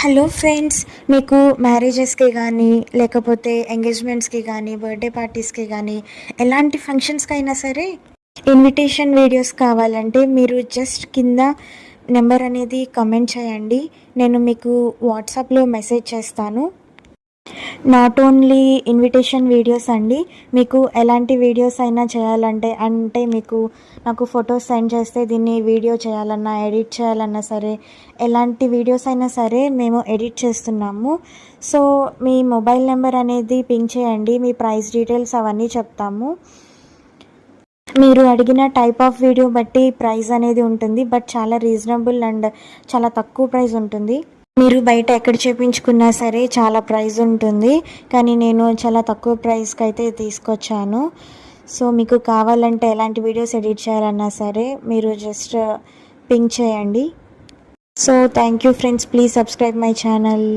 Hello friends, మీకు మ్యారేజెస్కి కానీ లేకపోతే ఎంగేజ్మెంట్స్కి కానీ బర్త్డే పార్టీస్కి కానీ ఎలాంటి ఫంక్షన్స్కి అయినా సరే ఇన్విటేషన్ వీడియోస్ కావాలంటే మీరు జస్ట్ కింద నెంబర్ అనేది కమెంట్ చేయండి. నేను మీకు వాట్సాప్లో మెసేజ్ చేస్తాను. నాట్ ఓన్లీ ఇన్విటేషన్ వీడియోస్ అండి, మీకు ఎలాంటి వీడియోస్ అయినా చేయాలంటే మీకు నాకు ఫొటోస్ సెండ్ చేస్తే దీన్ని వీడియో చేయాలన్నా ఎడిట్ చేయాలన్నా సరే ఎలాంటి వీడియోస్ అయినా సరే మేము ఎడిట్ చేస్తున్నాము. సో మీ మొబైల్ నెంబర్ అనేది పింక్ చేయండి, మీ ప్రైస్ డీటెయిల్స్ అవన్నీ చెప్తాము. మీరు అడిగిన టైప్ ఆఫ్ వీడియో బట్టి ప్రైస్ అనేది ఉంటుంది, బట్ చాలా రీజనబుల్ అండ్ చాలా తక్కువ ప్రైస్ ఉంటుంది. మీరు బయట ఎక్కడ చేయించుకున్నా సరే చాలా ప్రైస్ ఉంటుంది, కానీ నేను చాలా తక్కువ ప్రైస్కి అయితే తీసుకొచ్చాను. సో మీకు కావాలంటే ఎలాంటి వీడియోస్ ఎడిట్ చేయాలన్నా సరే మీరు జస్ట్ పింక్ చేయండి. So thank you friends, please subscribe my channel.